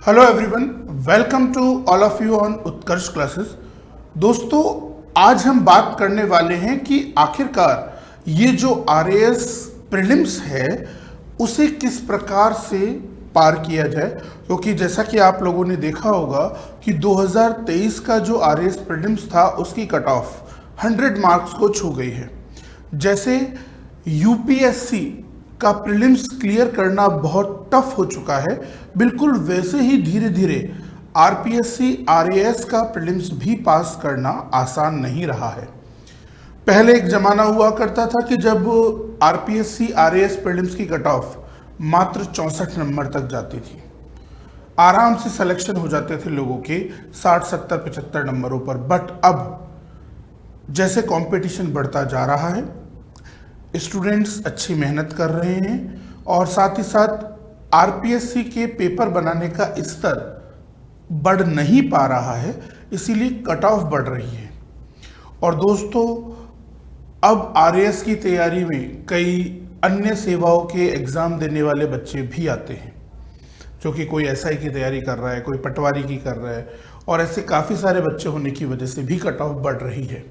Hello everyone, welcome to all of you on Utkarsh classes. दोस्तों, आज हम बात करने वाले हैं कि आखिरकार ये जो आरएएस प्रीलिम्स है उसे किस प्रकार से पार किया जाए, क्योंकि जैसा कि आप लोगों ने देखा होगा कि 2023 का जो आरएएस प्रीलिम्स था उसकी कट ऑफ 100 मार्क्स को छू गई है। जैसे यूपीएससी का प्रीलिम्स क्लियर करना बहुत टफ हो चुका है, बिल्कुल वैसे ही धीरे धीरे आरपीएससी आरएएस का प्रीलिम्स भी पास करना आसान नहीं रहा है। पहले एक जमाना हुआ करता था कि जब आरपीएससी आरएएस प्रीलिम्स की कट ऑफ मात्र 64 नंबर तक जाती थी, आराम से सिलेक्शन हो जाते थे लोगों के 60, 70, 75 नंबरों पर। बट अब जैसे कंपटीशन बढ़ता जा रहा है, स्टूडेंट्स अच्छी मेहनत कर रहे हैं और साथ ही साथ आरपीएससी के पेपर बनाने का स्तर बढ़ नहीं पा रहा है, इसीलिए कट ऑफ बढ़ रही है। और दोस्तों, अब आरएएस की तैयारी में कई अन्य सेवाओं के एग्ज़ाम देने वाले बच्चे भी आते हैं, जो कि कोई एसआई की तैयारी कर रहा है, कोई पटवारी की कर रहा है, और ऐसे काफ़ी सारे बच्चे होने की वजह से भी कट ऑफ बढ़ रही है।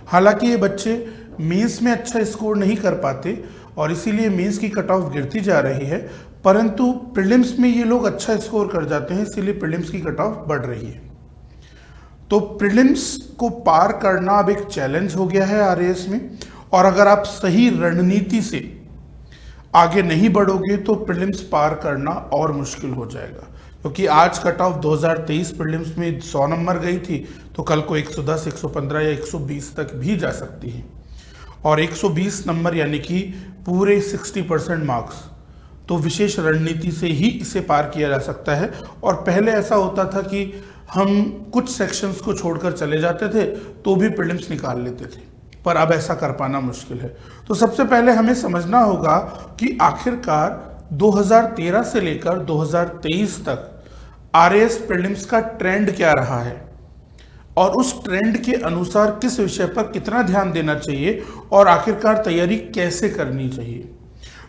हालांकि ये बच्चे मेंस में अच्छा स्कोर नहीं कर पाते और इसीलिए मेंस की कट ऑफ गिरती जा रही है, परंतु प्रीलिम्स में ये लोग अच्छा स्कोर कर जाते हैं, इसीलिए प्रीलिम्स की कट ऑफ बढ़ रही है। तो प्रीलिम्स को पार करना अब एक चैलेंज हो गया है आरएएस में, और अगर आप सही रणनीति से आगे नहीं बढ़ोगे तो प्रीलिम्स पार करना और मुश्किल हो जाएगा। क्योंकि आज कट ऑफ 2023 प्रीलिम्स में 100 नंबर गई थी, तो कल को 110, 115 या 120 तक भी जा सकती है। और 120 नंबर यानी कि पूरे 60% मार्क्स, तो विशेष रणनीति से ही इसे पार किया जा सकता है। और पहले ऐसा होता था कि हम कुछ सेक्शंस को छोड़कर चले जाते थे तो भी प्रीलिम्स निकाल लेते थे, पर अब ऐसा कर पाना मुश्किल है। तो सबसे पहले हमें समझना होगा कि आखिरकार 2013 से लेकर 2023 तक आरएएस प्रीलिम्स का ट्रेंड क्या रहा है और उस ट्रेंड के अनुसार किस विषय पर कितना ध्यान देना चाहिए और आखिरकार तैयारी कैसे करनी चाहिए।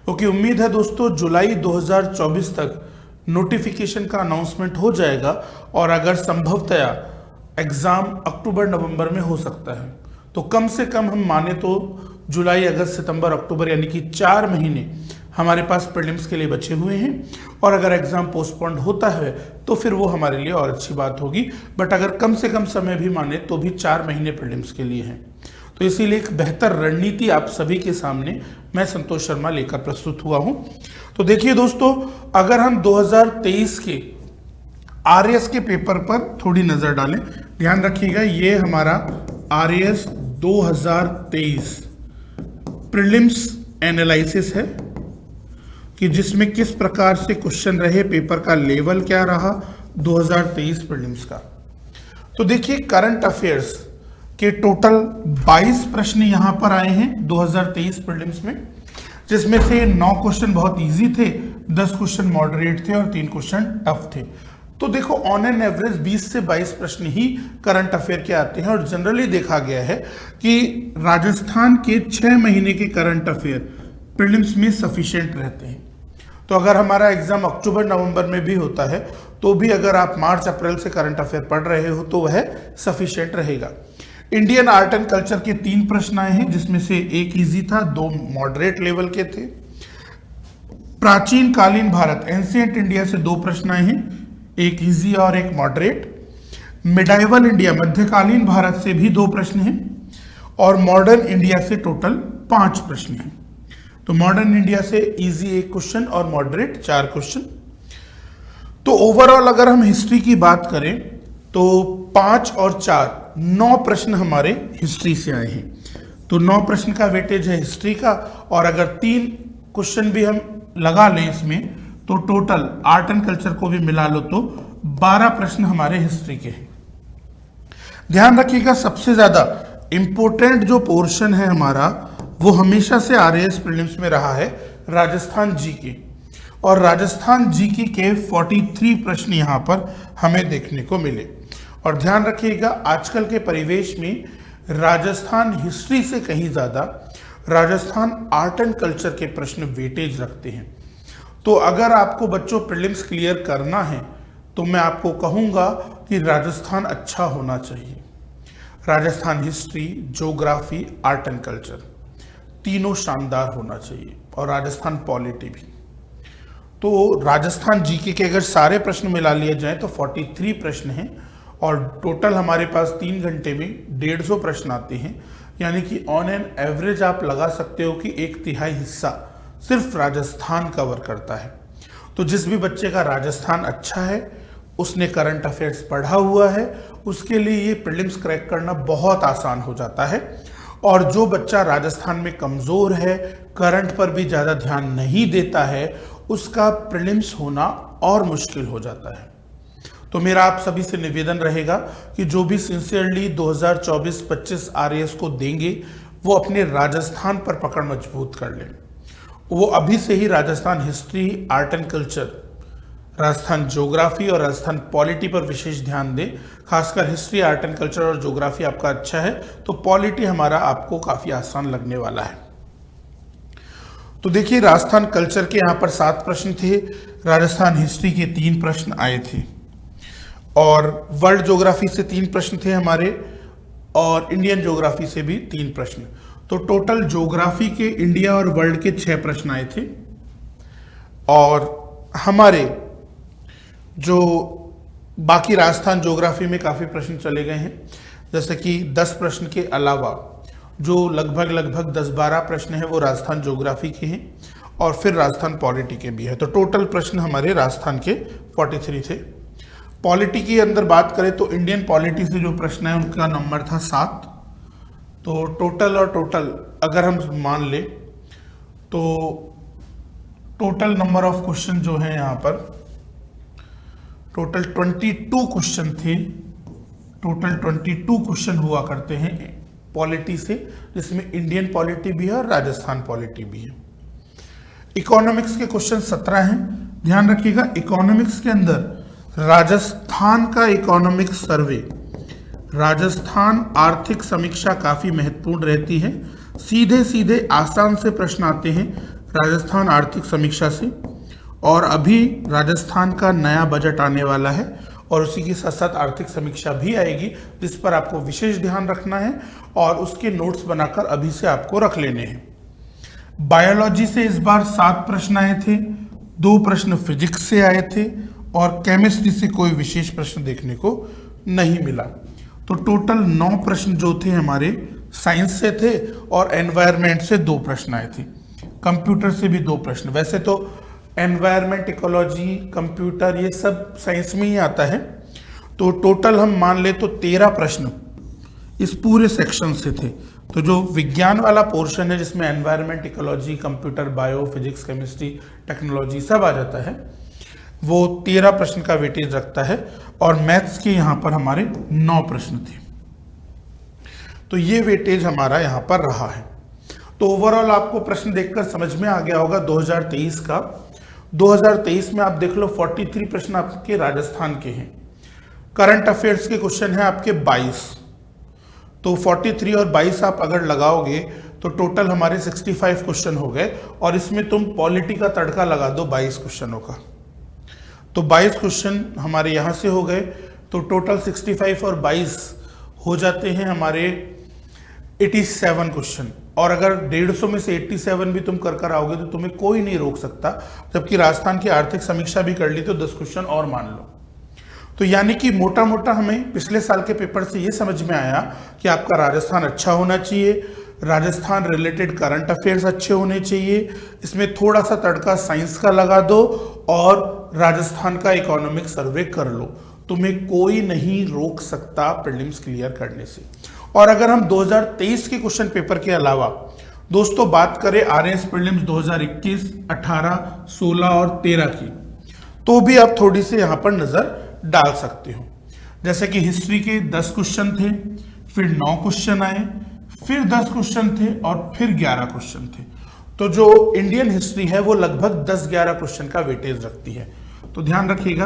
क्योंकि उम्मीद है दोस्तों, जुलाई 2024 तक नोटिफिकेशन का अनाउंसमेंट हो जाएगा और अगर संभवतया एग्ज़ाम अक्टूबर नवंबर में हो सकता है, तो कम से कम हम माने तो जुलाई, अगस्त, सितंबर, अक्टूबर यानी कि 4 महीने हमारे पास प्रीलिम्स के लिए बचे हुए हैं। और अगर एग्ज़ाम पोस्टपोन्ड होता है तो फिर वो हमारे लिए और अच्छी बात होगी, बट अगर कम से कम समय भी माने तो भी 4 महीने प्रीलिम्स के लिए हैं। तो इसीलिए एक बेहतर रणनीति आप सभी के सामने मैं संतोष शर्मा लेकर प्रस्तुत हुआ हूं। तो देखिए दोस्तों, अगर हम 2023 के आरएएस के पेपर पर थोड़ी नज़र डालें, ध्यान रखिएगा, ये हमारा आरएएस 2023 प्रीलिम्स एनालिसिस है कि जिसमें किस प्रकार से क्वेश्चन रहे, पेपर का लेवल क्या रहा 2023 प्रीलिम्स का। तो देखिए, करंट अफेयर्स के टोटल 22 प्रश्न यहां पर आए हैं 2023 प्रीलिम्स में, जिसमें से 9 क्वेश्चन बहुत इजी थे, 10 क्वेश्चन मॉडरेट थे और 3 क्वेश्चन टफ थे। तो देखो, ऑन एन एवरेज 20 से 22 प्रश्न ही करंट अफेयर के आते हैं और जनरली देखा गया है कि राजस्थान के 6 महीने के करंट अफेयर प्रीलिम्स में सफिशिएंट रहते हैं। तो अगर हमारा एग्जाम अक्टूबर नवंबर में भी होता है तो भी अगर आप मार्च अप्रैल से करंट अफेयर पढ़ रहे हो तो वह सफिशिएंट रहेगा। इंडियन आर्ट एंड कल्चर के 3 प्रश्न आए हैं, जिसमें से एक इजी था, 2 मॉडरेट लेवल के थे। प्राचीन कालीन भारत एंशिएंट इंडिया से 2 प्रश्न आए हैं, एक इजी और एक मॉडरेट। मिडाइवल इंडिया मध्यकालीन भारत से भी 2 प्रश्न हैं और मॉडर्न इंडिया से टोटल 5 प्रश्न हैं। तो मॉडर्न इंडिया से इजी 1 क्वेश्चन और मॉडरेट 4 क्वेश्चन। तो ओवरऑल अगर हम हिस्ट्री की बात करें तो 5 और 4 9 प्रश्न हमारे हिस्ट्री से आए हैं। तो 9 प्रश्न का वेटेज है हिस्ट्री का, और अगर 3 क्वेश्चन भी हम लगा लें इसमें तो टोटल आर्ट एंड कल्चर को भी मिला लो तो 12 प्रश्न हमारे हिस्ट्री के हैं। ध्यान रखिएगा, सबसे ज्यादा इंपोर्टेंट जो पोर्शन है हमारा वो हमेशा से आरएएस प्रीलिम्स में रहा है राजस्थान जीके, और राजस्थान जीके के 43 प्रश्न यहाँ पर हमें देखने को मिले। और ध्यान रखिएगा, आजकल के परिवेश में राजस्थान हिस्ट्री से कहीं ज़्यादा राजस्थान आर्ट एंड कल्चर के प्रश्न वेटेज रखते हैं। तो अगर आपको बच्चों प्रीलिम्स क्लियर करना है तो मैं आपको कहूँगा कि राजस्थान अच्छा होना चाहिए। Rajasthan history, geography, art and culture तीनों शानदार होना चाहिए, और राजस्थान पॉलिटी भी। तो राजस्थान जीके के अगर सारे प्रश्न मिला लिए जाएं तो 43 प्रश्न हैं, और टोटल हमारे पास 3 घंटे में 150 प्रश्न आते हैं। यानी कि ऑन एन एवरेज आप लगा सकते हो कि 1/3 हिस्सा सिर्फ राजस्थान कवर करता है। तो जिस भी बच्चे का राजस्थान अच्छा है, उसने करंट अफेयर्स पढ़ा हुआ है, उसके लिए ये प्रीलिम्स क्रैक करना बहुत आसान हो जाता है। और जो बच्चा राजस्थान में कमज़ोर है, करंट पर भी ज़्यादा ध्यान नहीं देता है, उसका प्रीलिम्स होना और मुश्किल हो जाता है। तो मेरा आप सभी से निवेदन रहेगा कि जो भी सिंसियरली 2024-25 आरएएस को देंगे, वो अपने राजस्थान पर पकड़ मजबूत कर लें। वो अभी से ही Rajasthan history, art and culture, Rajasthan geography और राजस्थान पॉलिटी पर विशेष ध्यान दें। खासकर हिस्ट्री, आर्ट एंड कल्चर और ज्योग्राफी आपका अच्छा है तो पॉलिटी हमारा आपको काफ़ी आसान लगने वाला है। तो देखिए, राजस्थान कल्चर के यहाँ पर 7 प्रश्न थे, राजस्थान हिस्ट्री के 3 प्रश्न आए थे, और वर्ल्ड ज्योग्राफी से 3 प्रश्न थे हमारे, और इंडियन ज्योग्राफी से भी 3 प्रश्न। तो टोटल ज्योग्राफी के, इंडिया और वर्ल्ड के 6 प्रश्न आए थे। और हमारे जो बाकी राजस्थान ज्योग्राफी में काफ़ी प्रश्न चले गए हैं, जैसे कि 10 प्रश्न के अलावा जो लगभग 10-12 प्रश्न हैं वो राजस्थान ज्योग्राफी के हैं, और फिर राजस्थान पॉलिटी के भी है। तो टोटल प्रश्न हमारे राजस्थान के 43 थे। पॉलिटी के अंदर बात करें तो इंडियन पॉलिटी से जो प्रश्न है उनका नंबर था 7। तो टोटल अगर हम मान ले तो टोटल नंबर ऑफ क्वेश्चन जो है यहाँ पर टोटल 22 क्वेश्चन थे। टोटल 22 क्वेश्चन हुआ करते हैं पॉलिटी से, जिसमें इंडियन पॉलिटी भी है और राजस्थान पॉलिटी भी है। इकोनॉमिक्स के क्वेश्चन 17 हैं। ध्यान रखिएगा, इकोनॉमिक्स के अंदर राजस्थान का इकोनॉमिक सर्वे, राजस्थान आर्थिक समीक्षा काफी महत्वपूर्ण रहती है। सीधे सीधे आसान से प्रश्न आते हैं राजस्थान आर्थिक समीक्षा से, और अभी राजस्थान का नया बजट आने वाला है और उसी के साथ साथ आर्थिक समीक्षा भी आएगी, जिस पर आपको विशेष ध्यान रखना है और उसके नोट्स बनाकर अभी से आपको रख लेने हैं। बायोलॉजी से इस बार 7 प्रश्न आए थे, 2 प्रश्न फिजिक्स से आए थे, और केमिस्ट्री से कोई विशेष प्रश्न देखने को नहीं मिला। तो टोटल 9 प्रश्न जो थे हमारे साइंस से थे, और एनवायरनमेंट से 2 प्रश्न आए थे। कंप्यूटर से भी 2 प्रश्न। वैसे तो एनवायरनमेंट, इकोलॉजी, कंप्यूटर ये सब साइंस में ही आता है। तो टोटल हम मान ले तो 13 प्रश्न इस पूरे सेक्शन से थे। तो जो विज्ञान वाला पोर्शन है, जिसमें environment, ecology, computer, bio, physics, chemistry, technology सब आ जाता है, वो 13 प्रश्न का वेटेज रखता है। और मैथ्स के यहाँ पर हमारे 9 प्रश्न थे। तो ये वेटेज हमारा यहाँ पर रहा है। तो ओवरऑल आपको प्रश्न देखकर समझ में आ गया होगा 2023 का। 2023 में आप देख लो 43 प्रश्न आपके राजस्थान के हैं। करंट अफेयर्स के क्वेश्चन हैं आपके 22। तो 43 और 22 आप अगर लगाओगे तो टोटल हमारे 65 क्वेश्चन हो गए, और इसमें तुम पॉलिटी का तड़का लगा दो 22 क्वेश्चनों का, तो 22 क्वेश्चन हमारे यहाँ से हो गए। तो टोटल 65 और 22 हो जाते हैं हमारे 87 क्वेश्चन। और अगर 150 में से 87 भी तुम कर आओगे तो तुम्हें कोई नहीं रोक सकता। जबकि राजस्थान की आर्थिक समीक्षा भी कर ली तो 10 क्वेश्चन और मान लो। तो यानी कि मोटा मोटा हमें पिछले साल के पेपर से ये समझ में आया कि आपका राजस्थान अच्छा होना चाहिए, राजस्थान रिलेटेड करंट अफेयर्स अच्छे होने चाहिए, इसमें थोड़ा सा तड़का साइंस का लगा दो, और राजस्थान का इकोनॉमिक सर्वे कर लो। तुम्हें कोई नहीं रोक सकता प्रीलिम्स क्लियर करने से। और अगर हम 2023 के क्वेश्चन पेपर के अलावा दोस्तों बात करें आरएएस प्रीलिम्स 2021, 18, 16 और 13 की, तो भी आप थोड़ी सी यहाँ पर नजर डाल सकते हो। जैसे कि हिस्ट्री के 10 क्वेश्चन थे, फिर 9 क्वेश्चन आए, फिर 10 क्वेश्चन थे, और फिर 11 क्वेश्चन थे। तो जो इंडियन हिस्ट्री है वो लगभग 10-11 क्वेश्चन का वेटेज रखती है। तो ध्यान रखिएगा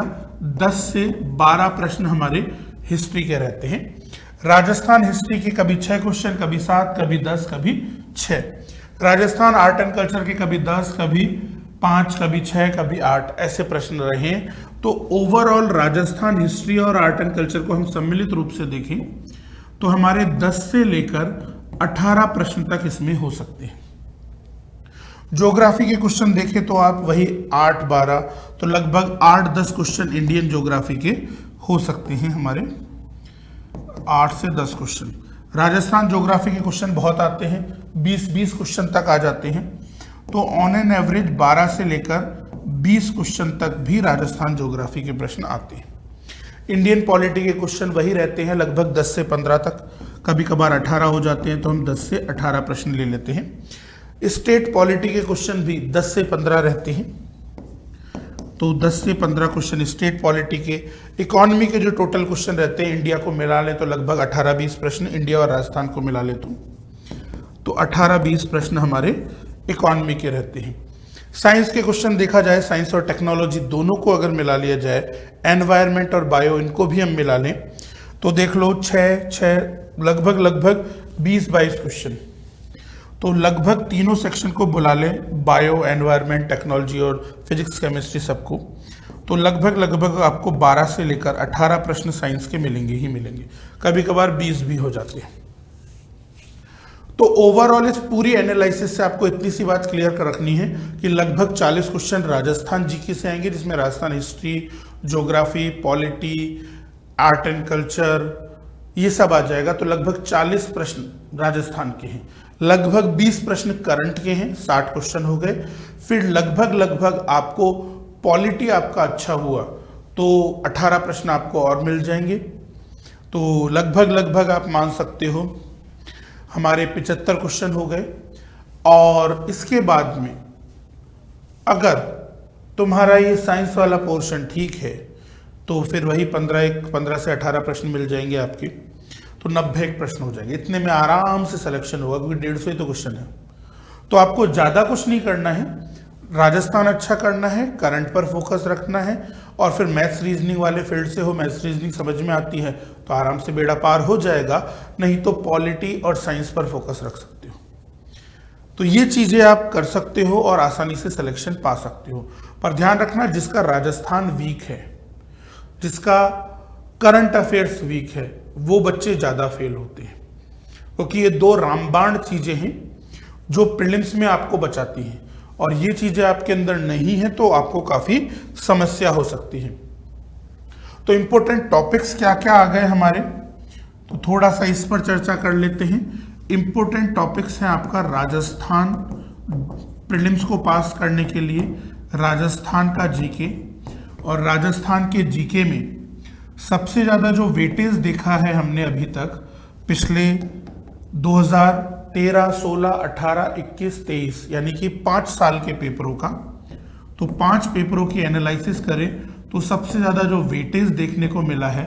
10 से 12 प्रश्न हमारे हिस्ट्री के रहते हैं। राजस्थान हिस्ट्री के कभी 6 क्वेश्चन, कभी 7, कभी 10, कभी 6। राजस्थान आर्ट एंड कल्चर के कभी 10, कभी 5, कभी 6, कभी 8 ऐसे प्रश्न रहे। तो ओवरऑल राजस्थान हिस्ट्री और आर्ट एंड कल्चर को हम सम्मिलित रूप से देखें तो हमारे 10 से लेकर 18 प्रश्न तक इसमें हो सकते हैं। ज्योग्राफी के क्वेश्चन देखें तो आप वही 8-12, तो लगभग 8-10 क्वेश्चन इंडियन ज्योग्राफी के हो सकते हैं हमारे, 8 से 10 क्वेश्चन। राजस्थान ज्योग्राफी के क्वेश्चन बहुत आते हैं, 20-20 क्वेश्चन तक आ जाते हैं। तो ऑन एन एवरेज 12 से लेकर 20 क्वेश्चन तक भी राजस्थान ज्योग्राफी के प्रश्न आते हैं। इंडियन पॉलिटी के क्वेश्चन वही रहते हैं लगभग 10 से 15 तक, कभी कभार 18 हो जाते हैं, तो हम 10 से 18 प्रश्न ले लेते हैं। स्टेट पॉलिटी के क्वेश्चन भी 10 से 15 रहते हैं, तो 10 से 15 क्वेश्चन स्टेट पॉलिटी के। इकोनॉमी के जो टोटल क्वेश्चन रहते हैं इंडिया को मिला लें तो लगभग 18-20 प्रश्न, इंडिया और राजस्थान को मिला ले तो 18-20 प्रश्न हमारे इकोनॉमी के रहते हैं। साइंस के क्वेश्चन देखा जाए, साइंस और टेक्नोलॉजी दोनों को अगर मिला लिया जाए, एनवायरनमेंट और बायो इनको भी हम मिला लें तो देख लो 6 लगभग 20-22 क्वेश्चन। तो लगभग तीनों सेक्शन को बुला लें, बायो, एनवायरनमेंट, टेक्नोलॉजी और फिजिक्स केमिस्ट्री सबको, तो लगभग आपको 12 से लेकर 18 प्रश्न साइंस के मिलेंगे ही मिलेंगे, कभी कभार 20 भी हो जाते हैं। तो ओवरऑल इस पूरी एनालिसिस से आपको इतनी सी बात क्लियर कर रखनी है कि लगभग 40 क्वेश्चन राजस्थान जीके से आएंगे, जिसमें Rajasthan history, geography, polity, art and culture ये सब आ जाएगा। तो लगभग 40 प्रश्न राजस्थान के हैं, लगभग 20 प्रश्न करंट के हैं, 60 क्वेश्चन हो गए। फिर लगभग आपको पॉलिटी आपका अच्छा हुआ तो 18 प्रश्न आपको और मिल जाएंगे। तो लगभग आप मान सकते हो हमारे 75 क्वेश्चन हो गए। और इसके बाद में अगर तुम्हारा ये साइंस वाला पोर्शन ठीक है तो फिर वही 15 से 18 प्रश्न मिल जाएंगे आपके, तो 90 प्रश्न हो जाएंगे। इतने में आराम से सिलेक्शन होगा, क्योंकि 150 ही तो क्वेश्चन है। तो आपको ज़्यादा कुछ नहीं करना है, राजस्थान अच्छा करना है, करंट पर फोकस रखना है, और फिर मैथ्स रीजनिंग वाले फील्ड से हो, मैथ्स रीजनिंग समझ में आती है तो आराम से बेड़ा पार हो जाएगा। नहीं तो पॉलिटी और साइंस पर फोकस रख सकते हो। तो ये चीज़ें आप कर सकते हो और आसानी से सिलेक्शन पा सकते हो। पर ध्यान रखना, जिसका राजस्थान वीक है, जिसका करंट अफेयर्स वीक है, वो बच्चे ज़्यादा फेल होते हैं, क्योंकि ये दो रामबाण चीज़ें हैं जो प्रीलिम्स में आपको बचाती हैं, और ये चीज़ें आपके अंदर नहीं है तो आपको काफ़ी समस्या हो सकती है। तो इम्पोर्टेंट टॉपिक्स क्या क्या आ गए हमारे, तो थोड़ा सा इस पर चर्चा कर लेते हैं। इम्पोर्टेंट टॉपिक्स हैं आपका राजस्थान प्रीलिम्स को पास करने के लिए, राजस्थान का जीके, और राजस्थान के जीके में सबसे ज़्यादा जो वेटेज देखा है हमने अभी तक पिछले 2013, 16, 18, 21, 23 यानी कि 5 साल के पेपरों का, तो 5 पेपरों की एनालिसिस करें तो सबसे ज़्यादा जो वेटेज देखने को मिला है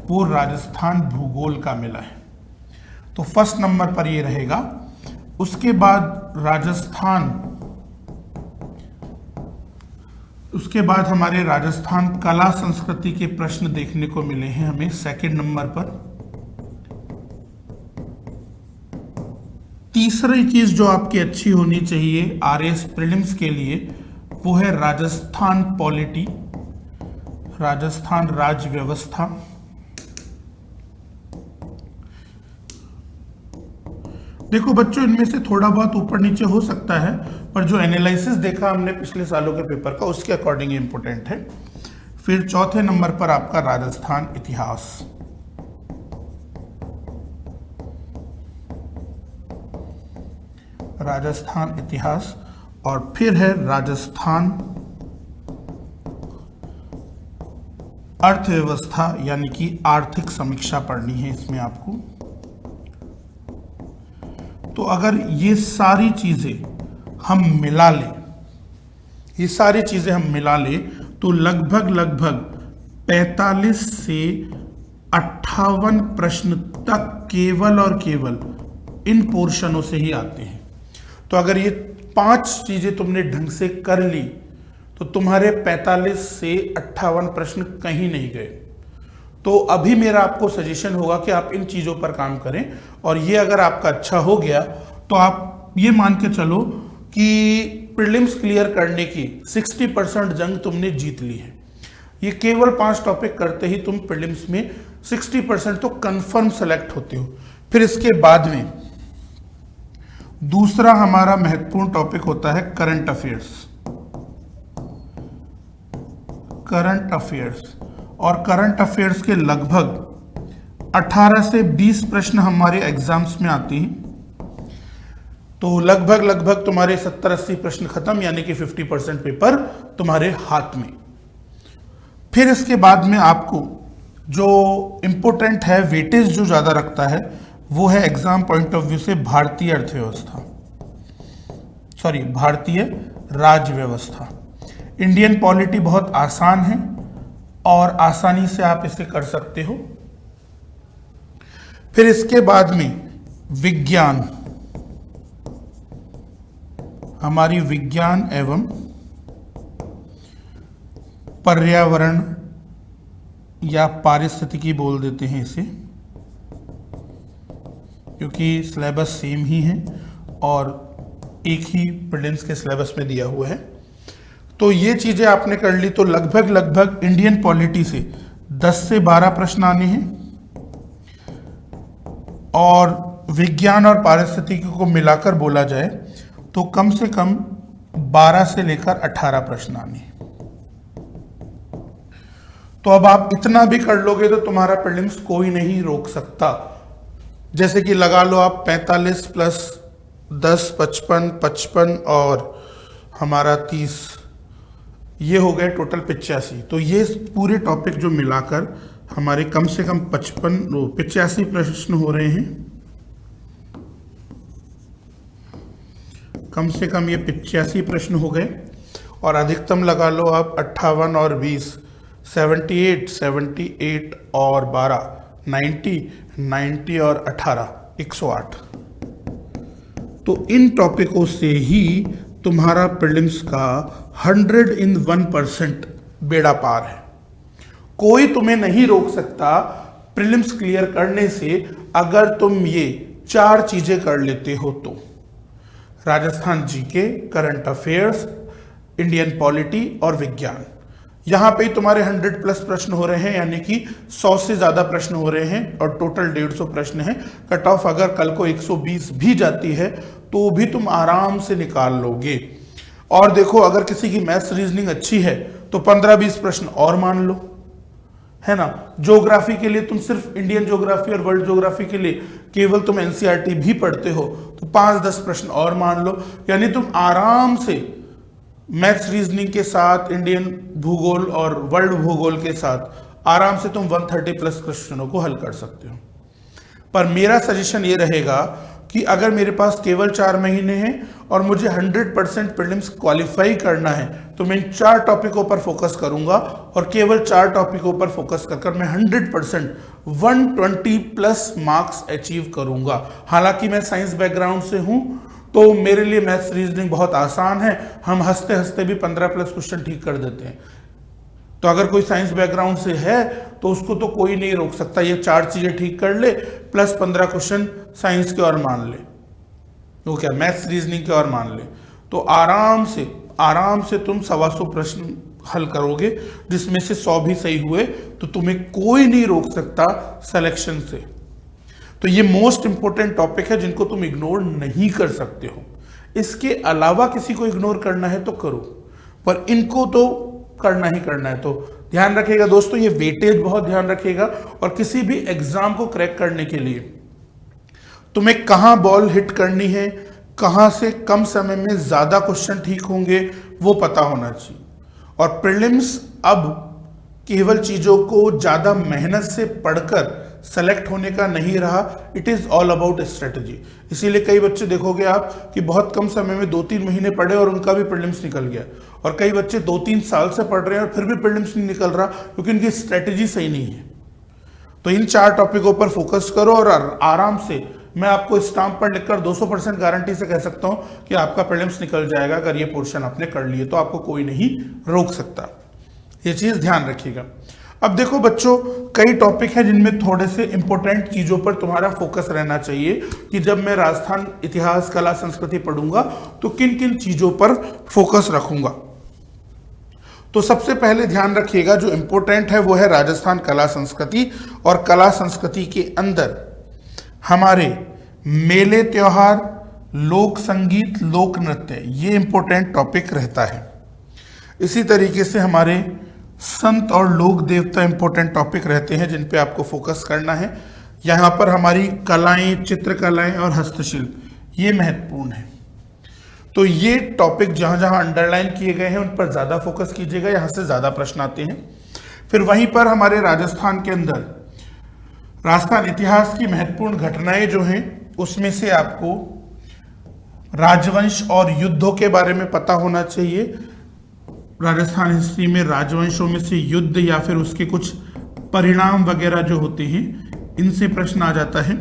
वो राजस्थान भूगोल का मिला है। तो फर्स्ट नंबर पर ये रहेगा। उसके बाद हमारे राजस्थान कला संस्कृति के प्रश्न देखने को मिले हैं हमें सेकंड नंबर पर। तीसरी चीज जो आपकी अच्छी होनी चाहिए आरएस प्रीलिम्स के लिए वो है राजस्थान पॉलिटी, राजस्थान राज्य व्यवस्था। देखो बच्चों, इनमें से थोड़ा बहुत ऊपर नीचे हो सकता है, पर जो एनालिसिस देखा हमने पिछले सालों के पेपर का उसके अकॉर्डिंग इंपॉर्टेंट है। फिर चौथे नंबर पर आपका राजस्थान इतिहास, राजस्थान इतिहास, और फिर है राजस्थान अर्थव्यवस्था, यानी कि आर्थिक समीक्षा पढ़नी है इसमें आपको। तो अगर ये सारी चीजें हम मिला लें, तो लगभग 45 से 58 प्रश्न तक केवल और केवल इन पोर्शनों से ही आते हैं। तो अगर ये 5 चीजें तुमने ढंग से कर ली तो तुम्हारे 45 से 58 प्रश्न कहीं नहीं गए। तो अभी मेरा आपको सजेशन होगा कि आप इन चीज़ों पर काम करें, और ये अगर आपका अच्छा हो गया तो आप ये मान के चलो कि प्रीलिम्स क्लियर करने की 60% जंग तुमने जीत ली है। ये केवल 5 टॉपिक करते ही तुम प्रीलिम्स में 60% तो कंफर्म सेलेक्ट होते हो। फिर इसके बाद में दूसरा हमारा महत्वपूर्ण टॉपिक होता है करंट अफेयर्स। करंट अफेयर्स, और करंट अफेयर्स के लगभग 18 से 20 प्रश्न हमारे एग्जाम्स में आते हैं। तो लगभग तुम्हारे 70-80 प्रश्न खत्म, यानी कि 50% पेपर तुम्हारे हाथ में। फिर इसके बाद में आपको जो इम्पोर्टेंट है, वेटेज जो ज़्यादा रखता है, वो है एग्जाम पॉइंट ऑफ व्यू से भारतीय अर्थव्यवस्था, सॉरी भारतीय राज्य व्यवस्था। इंडियन पॉलिटी बहुत आसान है और आसानी से आप इसे कर सकते हो। फिर इसके बाद में विज्ञान, हमारी विज्ञान एवं पर्यावरण या पारिस्थितिकी बोल देते हैं इसे, क्योंकि सिलेबस सेम ही है और एक ही प्रीलिम्स के सिलेबस में दिया हुआ है। तो ये चीजें आपने कर ली, तो लगभग इंडियन पॉलिटी से 10 से 12 प्रश्न आने हैं, और विज्ञान और पारिस्थितिकी को मिलाकर बोला जाए तो कम से कम 12 से लेकर 18 प्रश्न आने हैं। तो अब आप इतना भी कर लोगे तो तुम्हारा प्रीलिम्स कोई नहीं रोक सकता। जैसे कि लगा लो आप 45 प्लस 10 55 और हमारा 30, ये हो गए टोटल 85। तो ये पूरे टॉपिक जो मिलाकर हमारे कम से कम 85 प्रश्न हो रहे हैं। कम से कम ये 85 प्रश्न हो गए, और अधिकतम लगा लो आप 58 और 20, 78 और 12, 90 और 18, 108। तो इन टॉपिकों से ही तुम्हारा प्रीलिम्स का 101% बेड़ा पार है। कोई तुम्हें नहीं रोक सकता प्रीलिम्स क्लियर करने से, अगर तुम ये 4 चीजें कर लेते हो तो। Rajasthan GK, current affairs, Indian polity और विज्ञान, यहां पे तुम्हारे 100+ प्रश्न हो रहे हैं, यानी कि 100 से ज्यादा प्रश्न हो रहे हैं, और टोटल 150 प्रश्न है। कट ऑफ अगर कल को 120 भी जाती है तो भी तुम आराम से निकाल लोगे। और देखो, अगर किसी की मैथ्स रीजनिंग अच्छी है तो 15-20 प्रश्न और मान लो, है ना। ज्योग्राफी के लिए तुम सिर्फ इंडियन ज्योग्राफी और वर्ल्ड ज्योग्राफी के लिए केवल तुम एनसीईआरटी भी पढ़ते हो तो 5-10 प्रश्न और मान लो, यानी तुम आराम से मैथ्स रीजनिंग के साथ, इंडियन भूगोल और वर्ल्ड भूगोल के साथ आराम से तुम 130+ क्वेश्चनों को हल कर सकते हो। पर मेरा सजेशन ये रहेगा कि अगर मेरे पास केवल 4 महीने हैं और मुझे 100% प्रीलिम्स क्वालिफाई करना है, तो मैं इन 4 टॉपिकों पर फोकस करूंगा, और केवल 4 टॉपिकों पर फोकस कर मैं 100% 120+ मार्क्स अचीव करूंगा। हालांकि मैं साइंस बैकग्राउंड से हूं, तो मेरे लिए मैथ्स रीजनिंग बहुत आसान है, हम हंसते हंसते भी 15+ क्वेश्चन ठीक कर देते हैं। तो अगर कोई साइंस बैकग्राउंड से है तो उसको तो कोई नहीं रोक सकता, ये 4 चीजें ठीक कर ले प्लस 15 क्वेश्चन साइंस के और मान ले, वो क्या मैथ्स रीजनिंग के और मान ले, तो आराम से तुम 125 प्रश्न हल करोगे, जिसमें से 100 भी सही हुए तो तुम्हें कोई नहीं रोक सकता सिलेक्शन से। तो ये मोस्ट इंपॉर्टेंट टॉपिक है जिनको तुम इग्नोर नहीं कर सकते हो। इसके अलावा किसी को इग्नोर करना है तो करो, पर इनको तो करना ही करना है। तो ध्यान रखिएगा दोस्तों, ये वेटेज बहुत ध्यान रखिएगा, और किसी भी एग्जाम को क्रैक करने के लिए तुम्हें कहां बॉल हिट करनी है, कहां से कम समय में ज्यादा क्वेश्चन ठीक होंगे, वो पता होना चाहिए। और प्रीलिम्स अब केवल चीजों को ज्यादा मेहनत से पढ़कर सेलेक्ट होने का नहीं रहा, it is all about strategy. इसीलिए कई बच्चे देखोगे आप कि बहुत कम समय में 2-3 महीने पढ़े और उनका भी प्रीलिम्स निकल गया, और कई बच्चे 2-3 साल से पढ़ रहे हैं और फिर भी प्रीलिम्स नहीं निकल रहा, क्योंकि उनकी स्ट्रेटजी सही नहीं है। तो इन 4 टॉपिकों पर फोकस करो, और आराम से मैं आपको स्टाम्प पर लिखकर 200% गारंटी से कह सकता हूं कि आपका प्रीलिम्स निकल जाएगा। अगर ये पोर्शन आपने कर लिए तो आपको कोई नहीं रोक सकता, ये चीज ध्यान रखिएगा। अब देखो बच्चों, कई टॉपिक हैं जिनमें थोड़े से इंपॉर्टेंट चीजों पर तुम्हारा फोकस रहना चाहिए कि जब मैं राजस्थान इतिहास, कला, संस्कृति पढ़ूंगा तो किन किन चीजों पर फोकस रखूंगा। तो सबसे पहले ध्यान रखिएगा, जो इंपॉर्टेंट है वो है राजस्थान कला संस्कृति, और कला संस्कृति के अंदर हमारे मेले त्योहार, लोक संगीत, लोक नृत्य, ये इंपॉर्टेंट टॉपिक रहता है। इसी तरीके से हमारे संत और लोक देवता इंपॉर्टेंट टॉपिक रहते हैं जिन पे आपको फोकस करना है। यहाँ पर हमारी कलाएं, चित्रकलाएं और हस्तशिल्प, ये महत्वपूर्ण है। तो ये टॉपिक जहाँ जहाँ अंडरलाइन किए गए हैं उन पर ज़्यादा फोकस कीजिएगा, यहाँ से ज़्यादा प्रश्न आते हैं। फिर वहीं पर हमारे राजस्थान के अंदर राजस्थान इतिहास की महत्वपूर्ण घटनाएं जो हैं उसमें से आपको राजवंश और युद्धों के बारे में पता होना चाहिए। राजस्थान हिस्ट्री में राजवंशों में से युद्ध या फिर उसके कुछ परिणाम वगैरह जो होते हैं, इनसे प्रश्न आ जाता है।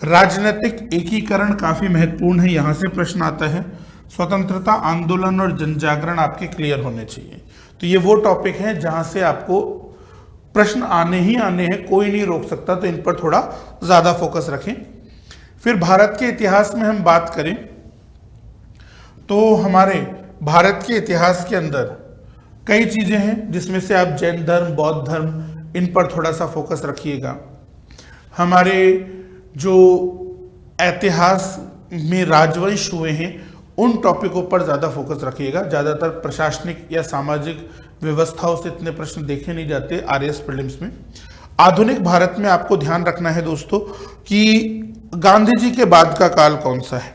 राजनीतिक एकीकरण काफी महत्वपूर्ण है, यहां से प्रश्न आता है। स्वतंत्रता आंदोलन और जनजागरण आपके क्लियर होने चाहिए। तो ये वो टॉपिक है जहां से आपको प्रश्न आने ही आने हैं, कोई नहीं रोक सकता, तो इन पर थोड़ा ज्यादा फोकस रखें। फिर भारत के इतिहास में हम बात करें तो हमारे भारत के इतिहास के अंदर कई चीजें हैं जिसमें से आप जैन धर्म, बौद्ध धर्म, इन पर थोड़ा सा फोकस रखिएगा। हमारे जो इतिहास में राजवंश हुए हैं उन टॉपिकों पर ज़्यादा फोकस रखिएगा। ज़्यादातर प्रशासनिक या सामाजिक व्यवस्थाओं से इतने प्रश्न देखे नहीं जाते आरएएस प्रीलिम्स में। आधुनिक भारत में आपको ध्यान रखना है दोस्तों कि गांधी जी के बाद का काल कौन सा है।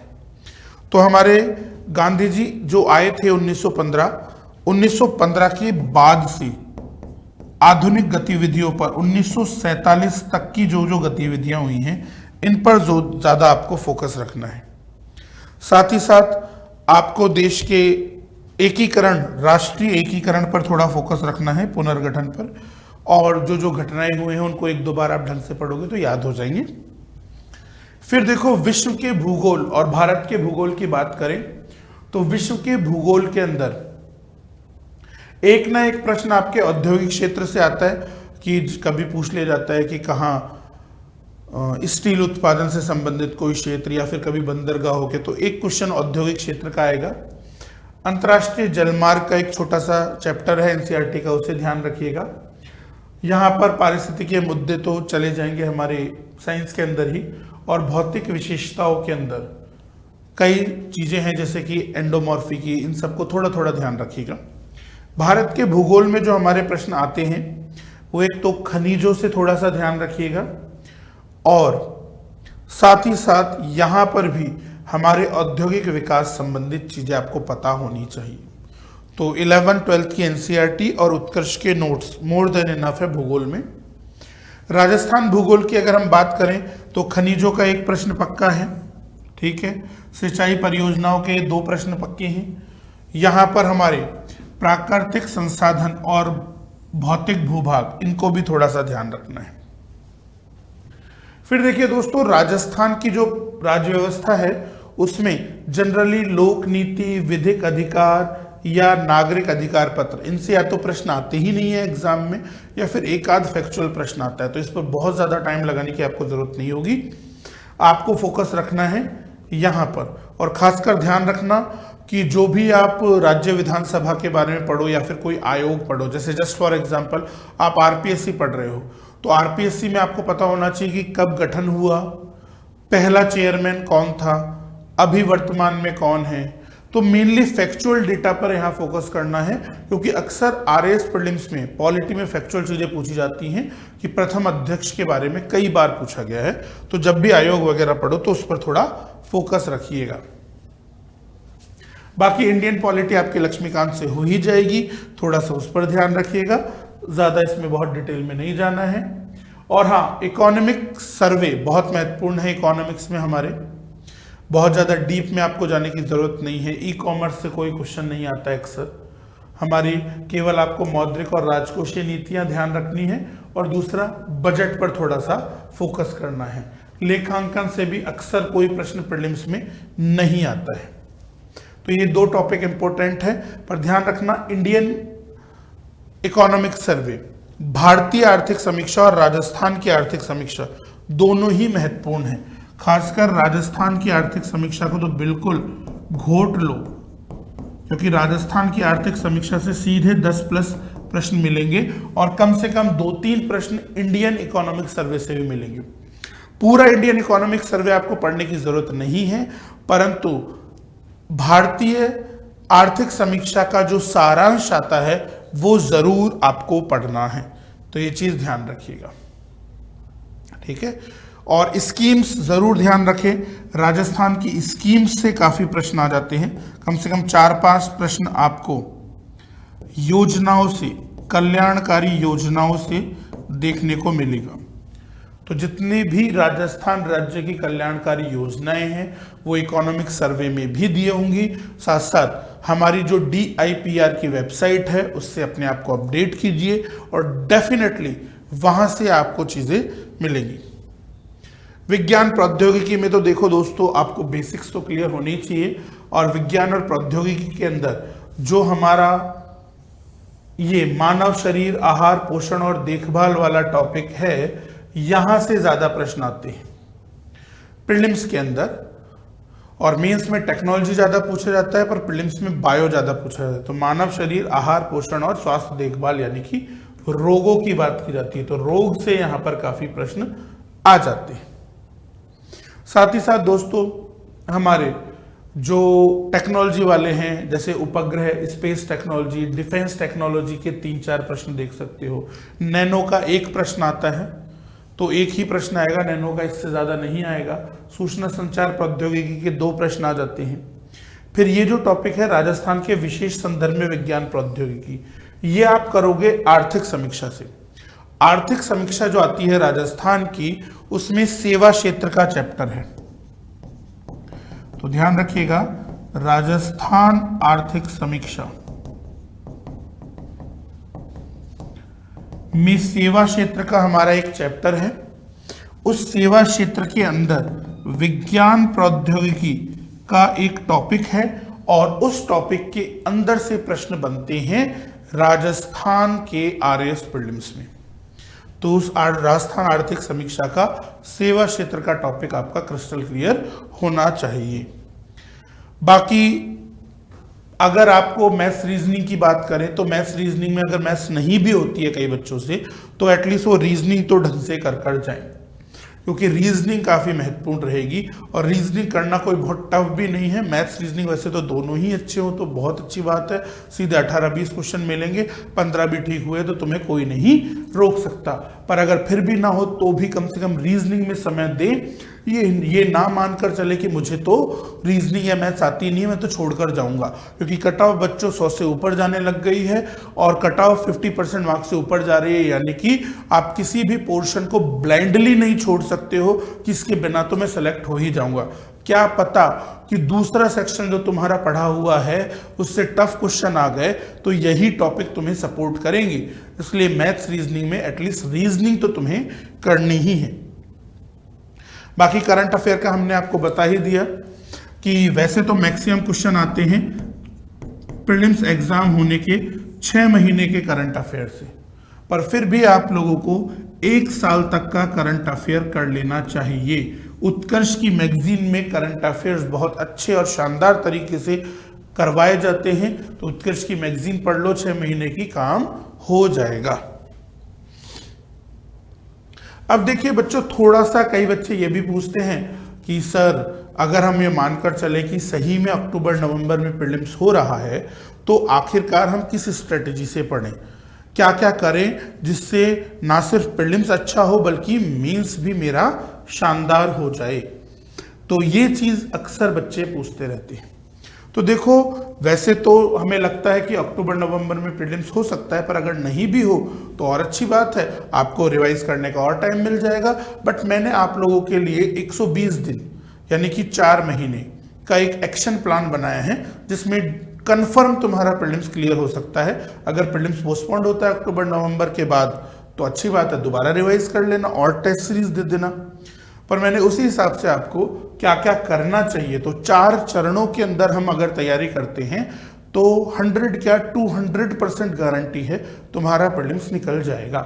तो हमारे गांधी जी जो आए थे 1915 के बाद से आधुनिक गतिविधियों पर 1947 तक की जो गतिविधियां हुई हैं इन पर जो ज्यादा आपको फोकस रखना है। साथ ही साथ आपको देश के एकीकरण, राष्ट्रीय एकीकरण पर थोड़ा फोकस रखना है, पुनर्गठन पर, और जो घटनाएं हुए हैं उनको एक दो बार आप ढंग से पढ़ोगे तो याद हो जाएंगे। फिर देखो, विश्व के भूगोल और भारत के भूगोल की बात करें तो विश्व के भूगोल के अंदर एक ना एक प्रश्न आपके औद्योगिक क्षेत्र से आता है कि कभी पूछ लिया जाता है कि कहाँ स्टील उत्पादन से संबंधित कोई क्षेत्र, या फिर कभी बंदरगाह हो के, तो एक क्वेश्चन औद्योगिक क्षेत्र का आएगा। अंतर्राष्ट्रीय जलमार्ग का एक छोटा सा चैप्टर है एनसीईआरटी का, उसे ध्यान रखिएगा। यहाँ पर पारिस्थितिकीय मुद्दे तो चले जाएंगे हमारे साइंस के अंदर ही, और भौतिक विशेषताओं के अंदर कई चीजें हैं जैसे कि एंडोमॉर्फिकी, इन सबको थोड़ा थोड़ा ध्यान रखिएगा। भारत के भूगोल में जो हमारे प्रश्न आते हैं वो एक तो खनिजों से थोड़ा सा ध्यान रखिएगा, और साथ ही साथ यहाँ पर भी हमारे औद्योगिक विकास संबंधित चीजें आपको पता होनी चाहिए। तो 11-12 की एनसीईआरटी और उत्कर्ष के नोट्स मोर देन इनफ है भूगोल में। राजस्थान भूगोल की अगर हम बात करें तो खनिजों का एक प्रश्न पक्का है, ठीक है। सिंचाई परियोजनाओं के 2 प्रश्न पक्के हैं। यहाँ पर हमारे प्राकृतिक संसाधन और भौतिक भूभाग, इनको भी थोड़ा सा ध्यान रखना है। फिर देखिए दोस्तों, राजस्थान की जो राज्य व्यवस्था है उसमें जनरली लोक नीति, विधिक अधिकार या नागरिक अधिकार पत्र, इनसे या तो प्रश्न आते ही नहीं है एग्जाम में, या फिर एक आध फैक्चुअल प्रश्न आता है। तो इस पर बहुत ज्यादा टाइम लगाने की आपको जरूरत नहीं होगी। आपको फोकस रखना है यहाँ पर, और खासकर ध्यान रखना कि जो भी आप राज्य विधानसभा के बारे में पढ़ो या फिर कोई आयोग पढ़ो, जैसे जस्ट फॉर एग्जांपल आप आरपीएससी पढ़ रहे हो, तो आरपीएससी में आपको पता होना चाहिए कि कब गठन हुआ, पहला चेयरमैन कौन था, अभी वर्तमान में कौन है। तो मेनली फैक्चुअल डेटा पर यहाँ फोकस करना है, क्योंकि अक्सर आरएएस प्रीलिम्स में पॉलिटी में फैक्चुअल चीजें पूछी जाती हैं कि प्रथम अध्यक्ष के बारे में कई बार पूछा गया है। तो जब भी आयोग वगैरह पढ़ो तो उस पर थोड़ा फोकस रखिएगा। बाकी इंडियन पॉलिटी आपके लक्ष्मीकांत से हो ही जाएगी, थोड़ा सा उस पर ध्यान रखिएगा, ज्यादा इसमें बहुत डिटेल में नहीं जाना है। और हाँ, इकोनॉमिक सर्वे बहुत महत्वपूर्ण है। इकोनॉमिक्स में हमारे बहुत ज्यादा डीप में आपको जाने की जरूरत नहीं है। ई कॉमर्स से कोई क्वेश्चन नहीं आता है अक्सर, हमारी केवल आपको मौद्रिक और राजकोषीय नीतियां ध्यान रखनी है, और दूसरा बजट पर थोड़ा सा फोकस करना है। लेखांकन से भी अक्सर कोई प्रश्न प्रीलिम्स में नहीं आता है। तो ये 2 टॉपिक इंपॉर्टेंट है, पर ध्यान रखना, इंडियन इकोनॉमिक सर्वे, भारतीय आर्थिक समीक्षा और राजस्थान की आर्थिक समीक्षा दोनों ही महत्वपूर्ण है। खासकर राजस्थान की आर्थिक समीक्षा को तो बिल्कुल घोट लो, क्योंकि राजस्थान की आर्थिक समीक्षा से सीधे 10+ प्रश्न मिलेंगे और कम से कम 2-3 प्रश्न इंडियन इकोनॉमिक सर्वे से भी मिलेंगे। पूरा इंडियन इकोनॉमिक सर्वे आपको पढ़ने की जरूरत नहीं है, परंतु भारतीय आर्थिक समीक्षा का जो सारांश आता है वो जरूर आपको पढ़ना है, तो ये चीज ध्यान रखिएगा, ठीक है। और स्कीम्स जरूर ध्यान रखें, राजस्थान की स्कीम्स से काफी प्रश्न आ जाते हैं, कम से कम 4-5 प्रश्न आपको योजनाओं से, कल्याणकारी योजनाओं से देखने को मिलेगा। तो जितने भी राजस्थान राज्य की कल्याणकारी योजनाएं हैं वो इकोनॉमिक सर्वे में भी दिए होंगी। साथ साथ हमारी जो DIPR की वेबसाइट है उससे अपने आप को अपडेट कीजिए और डेफिनेटली वहां से आपको चीजें मिलेंगी। विज्ञान प्रौद्योगिकी में तो देखो दोस्तों, आपको बेसिक्स तो क्लियर होनी चाहिए, और विज्ञान और प्रौद्योगिकी के अंदर जो हमारा ये मानव शरीर, आहार, पोषण और देखभाल वाला टॉपिक है, यहां से ज्यादा प्रश्न आते हैं प्रीलिम्स के अंदर। और मेंस में टेक्नोलॉजी ज्यादा पूछा जाता है, पर प्रीलिम्स में बायो ज्यादा पूछा जाता है। तो मानव शरीर, आहार, पोषण और स्वास्थ्य देखभाल यानी कि रोगों की बात की जाती है, तो रोग से यहां पर काफी प्रश्न आ जाते हैं। साथ ही साथ दोस्तों, हमारे जो टेक्नोलॉजी वाले हैं, जैसे उपग्रह, स्पेस टेक्नोलॉजी, डिफेंस टेक्नोलॉजी के 3-4 प्रश्न देख सकते हो। नैनो का 1 प्रश्न आता है, तो 1 ही प्रश्न आएगा नैनो का, इससे ज्यादा नहीं आएगा। सूचना संचार प्रौद्योगिकी के 2 प्रश्न आ जाते हैं। फिर ये जो टॉपिक है राजस्थान के विशेष संदर्भ में विज्ञान प्रौद्योगिकी, ये आप करोगे आर्थिक समीक्षा से। आर्थिक समीक्षा जो आती है राजस्थान की, उसमें सेवा क्षेत्र का चैप्टर है, तो ध्यान रखिएगा, राजस्थान आर्थिक समीक्षा में सेवा क्षेत्र का हमारा एक चैप्टर है। उस सेवा क्षेत्र के अंदर विज्ञान प्रौद्योगिकी का एक टॉपिक है, और उस टॉपिक के अंदर से प्रश्न बनते हैं राजस्थान के RAS प्रीलिम्स में। तो उस राजस्थान आर्थिक समीक्षा का सेवा क्षेत्र का टॉपिक आपका क्रिस्टल क्लियर होना चाहिए। बाकी अगर आपको मैथ्स रीजनिंग की बात करें, तो मैथ्स रीजनिंग में अगर मैथ्स नहीं भी होती है कई बच्चों से, तो एटलीस्ट वो रीजनिंग तो ढंग से कर जाएं, क्योंकि रीजनिंग काफी महत्वपूर्ण रहेगी। और रीजनिंग करना कोई बहुत टफ भी नहीं है। मैथ्स रीजनिंग वैसे तो दोनों ही अच्छे हो तो बहुत अच्छी बात है, सीधे 18-20 क्वेश्चन मिलेंगे, 15 भी ठीक हुए तो तुम्हें कोई नहीं रोक सकता। पर अगर फिर भी ना हो तो भी कम से कम रीजनिंग में समय दें। ये ना मानकर चले कि मुझे तो रीजनिंग या मैथ्स आती नहीं है, मैं तो छोड़कर जाऊंगा, क्योंकि कट ऑफ बच्चों 100 से ऊपर जाने लग गई है, और कट ऑफ 50% मार्क्स से ऊपर जा रही है। यानी कि आप किसी भी पोर्शन को ब्लाइंडली नहीं छोड़ सकते हो कि इसके बिना तो मैं सेलेक्ट हो ही जाऊंगा। क्या पता कि दूसरा सेक्शन जो तुम्हारा पढ़ा हुआ है उससे टफ क्वेश्चन आ गए, तो यही टॉपिक तुम्हें सपोर्ट करेंगे। इसलिए मैथ्स रीजनिंग में एटलीस्ट रीजनिंग तो तुम्हें करनी ही है। बाकी करंट अफेयर का हमने आपको बता ही दिया कि वैसे तो मैक्सिमम क्वेश्चन आते हैं प्रीलिम्स एग्जाम होने के 6 महीने के करंट अफेयर से, पर फिर भी आप लोगों को 1 साल तक का करंट अफेयर कर लेना चाहिए। उत्कर्ष की मैगजीन में करंट अफेयर्स बहुत अच्छे और शानदार तरीके से करवाए जाते हैं, तो उत्कर्ष की मैगजीन पढ़ लो, 6 महीने की काम हो जाएगा। अब देखिए बच्चों, थोड़ा सा कई बच्चे ये भी पूछते हैं कि सर अगर हम ये मानकर चले कि सही में अक्टूबर-नवंबर में प्रीलिम्स हो रहा है, तो आखिरकार हम किस स्ट्रेटेजी से पढ़ें, क्या क्या करें जिससे ना सिर्फ प्रीलिम्स अच्छा हो बल्कि मेंस भी मेरा शानदार हो जाए। तो ये चीज अक्सर बच्चे पूछते रहते हैं। तो देखो, वैसे तो हमें लगता है कि अक्टूबर-नवंबर में प्रीलिम्स हो सकता है, पर अगर नहीं भी हो तो और अच्छी बात है, आपको रिवाइज करने का और टाइम मिल जाएगा। बट मैंने आप लोगों के लिए 120 दिन यानी कि 4 महीने का एक एक्शन प्लान बनाया है, जिसमें कंफर्म तुम्हारा प्रीलिम्स क्लियर हो सकता है। अगर प्रीलिम्स पोस्टपोन्ड होता है अक्टूबर-नवंबर के बाद तो अच्छी बात है, दोबारा रिवाइज कर लेना और टेस्ट सीरीज दे देना। पर मैंने उसी हिसाब से आपको क्या क्या करना चाहिए, तो 4 चरणों के अंदर हम अगर तैयारी करते हैं तो 100 क्या 200% गारंटी है तुम्हारा प्रीलिम्स निकल जाएगा।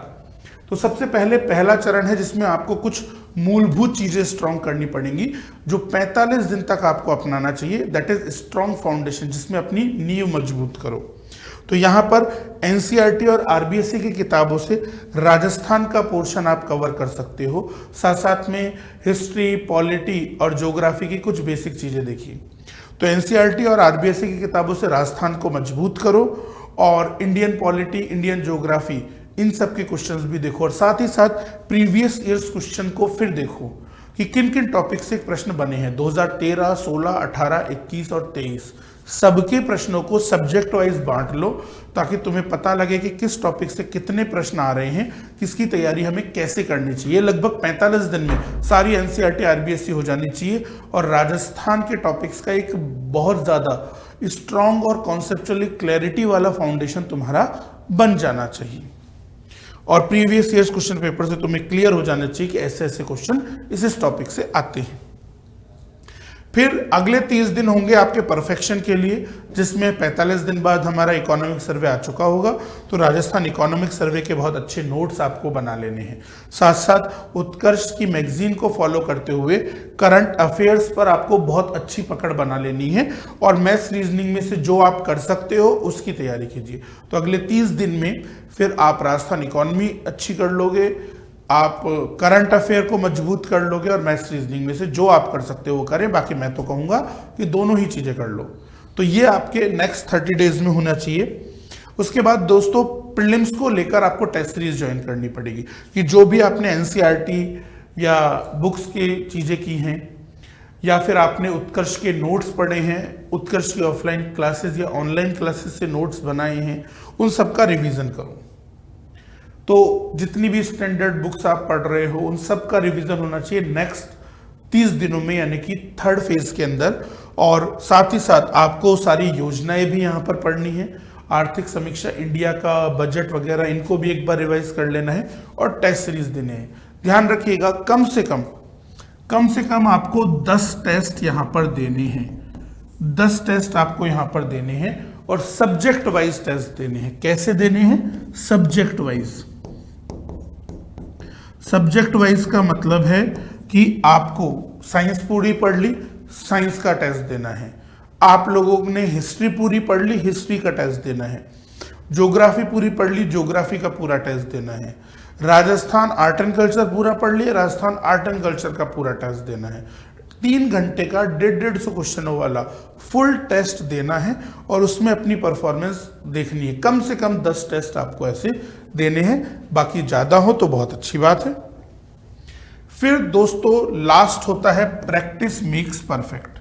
तो सबसे पहले पहला चरण है जिसमें आपको कुछ मूलभूत चीजें स्ट्रॉन्ग करनी पड़ेंगी जो 45 दिन तक आपको अपनाना चाहिए। दैट इज स्ट्रॉन्ग फाउंडेशन, जिसमें अपनी नींव मजबूत करो। तो यहाँ पर एनसीईआरटी और आरबीएसई की किताबों से राजस्थान का पोर्शन आप कवर कर सकते हो। साथ साथ में हिस्ट्री, पॉलिटी और ज्योग्राफी की कुछ बेसिक चीजें देखिए। तो एनसीईआरटी और आरबीएसई की किताबों से राजस्थान को मजबूत करो और इंडियन पॉलिटी, इंडियन ज्योग्राफी, इन सब के क्वेश्चंस भी देखो और साथ ही साथ प्रीवियस ईयर्स क्वेश्चन को फिर देखो कि किन किन टॉपिक से प्रश्न बने हैं। 2013, 16, 18, 21 और 23 सबके प्रश्नों को सब्जेक्ट वाइज बांट लो ताकि तुम्हें पता लगे कि किस टॉपिक से कितने प्रश्न आ रहे हैं, किसकी तैयारी हमें कैसे करनी चाहिए। लगभग 45 दिन में सारी एनसीईआरटी, आरबीएसई हो जानी चाहिए और राजस्थान के टॉपिक्स का एक बहुत ज्यादा स्ट्रॉन्ग और कॉन्सेप्चुअली क्लैरिटी वाला फाउंडेशन तुम्हारा बन जाना चाहिए। और प्रीवियस ईयर्स क्वेश्चन पेपर से तुम्हें क्लियर हो जाना चाहिए कि ऐसे ऐसे क्वेश्चन इस टॉपिक से आते हैं। फिर अगले 30 दिन होंगे आपके परफेक्शन के लिए, जिसमें 45 दिन बाद हमारा इकोनॉमिक सर्वे आ चुका होगा। तो राजस्थान इकोनॉमिक सर्वे के बहुत अच्छे नोट्स आपको बना लेने हैं। साथ साथ उत्कर्ष की मैगजीन को फॉलो करते हुए करंट अफेयर्स पर आपको बहुत अच्छी पकड़ बना लेनी है और मैथ्स रीजनिंग में से जो आप कर सकते हो उसकी तैयारी कीजिए। तो अगले 30 दिन में फिर आप राजस्थान इकोनॉमी अच्छी कर लोगे, आप करंट अफेयर को मजबूत कर लोगे और मैथ्स रीजनिंग में से जो आप कर सकते हो वो करें। बाकी मैं तो कहूंगा कि दोनों ही चीजें कर लो। तो ये आपके नेक्स्ट 30 डेज में होना चाहिए। उसके बाद दोस्तों प्रीलिम्स को लेकर आपको टेस्ट सीरीज ज्वाइन करनी पड़ेगी कि जो भी आपने एनसीईआरटी या बुक्स की चीजें की हैं या फिर आपने उत्कर्ष के नोट्स पढ़े हैं, उत्कर्ष की ऑफलाइन क्लासेस या ऑनलाइन क्लासेस से नोट्स बनाए हैं, उन सबका रिवीजन करो। तो जितनी भी स्टैंडर्ड बुक्स आप पढ़ रहे हो उन सब का रिवीजन होना चाहिए नेक्स्ट 30 दिनों में, यानी कि थर्ड फेज के अंदर। और साथ ही साथ आपको सारी योजनाएं भी यहाँ पर पढ़नी है, आर्थिक समीक्षा, इंडिया का बजट वगैरह, इनको भी एक बार रिवाइज कर लेना है और टेस्ट सीरीज देने हैं। ध्यान रखिएगा कम से कम आपको 10 टेस्ट यहाँ पर देने हैं। 10 टेस्ट आपको यहाँ पर देने हैं और सब्जेक्ट वाइज टेस्ट देने हैं। कैसे देने हैं? Subject wise. सब्जेक्ट वाइज का मतलब है कि आपको साइंस पूरी पढ़ ली, साइंस का टेस्ट देना है। आप लोगों ने हिस्ट्री पूरी पढ़ ली, हिस्ट्री का टेस्ट देना है। ज्योग्राफी पूरी पढ़ ली, ज्योग्राफी का पूरा टेस्ट देना है। राजस्थान आर्ट एंड कल्चर पूरा पढ़ लिया, राजस्थान आर्ट एंड कल्चर का पूरा टेस्ट देना है। 3 घंटे का 150 क्वेश्चनों वाला फुल टेस्ट देना है और उसमें अपनी परफॉर्मेंस देखनी है। कम से कम 10 टेस्ट आपको ऐसे देने हैं, बाकी ज्यादा हो तो बहुत अच्छी बात है। फिर दोस्तों लास्ट होता है प्रैक्टिस मेक्स परफेक्ट,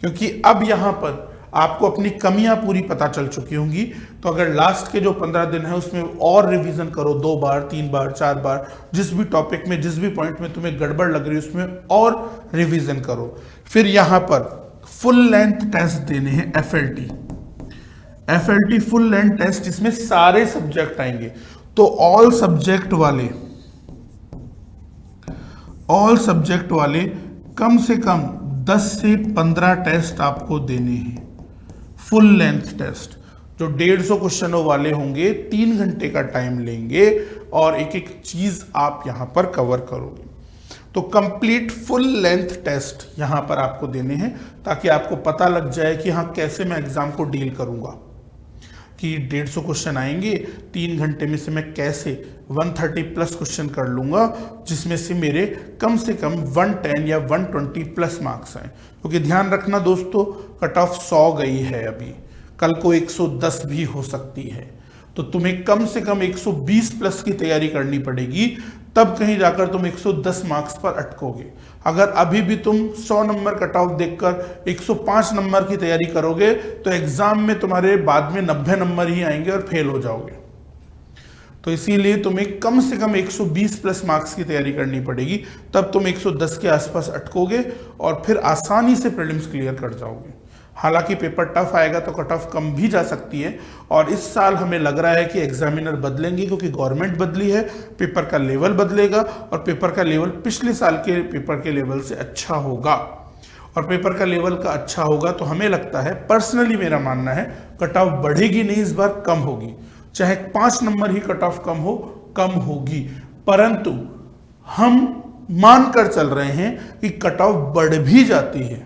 क्योंकि अब यहां पर आपको अपनी कमियां पूरी पता चल चुकी होंगी। तो अगर लास्ट के जो 15 दिन है उसमें और रिवीजन करो, 2 बार, 3 बार, 4 बार, जिस भी टॉपिक में, जिस भी पॉइंट में तुम्हें गड़बड़ लग रही है उसमें और रिवीजन करो। फिर यहां पर फुल लेंथ टेस्ट देने हैं, एफएलटी फुल लेंथ टेस्ट, इसमें सारे सब्जेक्ट आएंगे। तो ऑल सब्जेक्ट वाले कम से कम 10 से 15 टेस्ट आपको देने हैं, फुल लेंथ टेस्ट, जो 150 क्वेश्चनों वाले होंगे। 3 घंटे का टाइम लेंगे और एक एक चीज आप यहां पर कवर करोगे। तो कंप्लीट फुल लेंथ टेस्ट यहां पर आपको देने हैं ताकि आपको पता लग जाए कि हाँ कैसे मैं एग्जाम को डील करूंगा, कि 150 क्वेश्चन आएंगे 3 घंटे में से मैं कैसे 130 प्लस क्वेश्चन कर लूंगा, जिसमें से मेरे कम से कम 110 या 120 प्लस मार्क्स आए। क्योंकि ध्यान रखना दोस्तों, कट ऑफ 100 गई है, अभी कल को 110 भी हो सकती है। तो तुम्हें कम से कम 120 प्लस की तैयारी करनी पड़ेगी, तब कहीं जाकर तुम 110 मार्क्स पर अटकोगे। अगर अभी भी तुम 100 नंबर कट ऑफ देखकर 105 नंबर की तैयारी करोगे तो एग्जाम में तुम्हारे बाद में 90 नंबर ही आएंगे और फेल हो जाओगे। तो इसीलिए तुम्हें कम से कम 120 प्लस मार्क्स की तैयारी करनी पड़ेगी, तब तुम 110 के आसपास अटकोगे और फिर आसानी से प्रीलिम्स क्लियर कर जाओगे। हालांकि पेपर टफ आएगा तो कट ऑफ कम भी जा सकती है, और इस साल हमें लग रहा है कि एग्जामिनर बदलेंगे क्योंकि गवर्नमेंट बदली है, पेपर का लेवल बदलेगा और पेपर का लेवल पिछले साल के पेपर के लेवल से अच्छा होगा। और पेपर का लेवल का अच्छा होगा तो हमें लगता है, पर्सनली मेरा मानना है, कट ऑफ बढ़ेगी नहीं, इस बार कम होगी। चाहे 5 नंबर ही कट ऑफ कम हो, कम होगी, परंतु हम मानकर चल रहे हैं कि कट ऑफ बढ़ भी जाती है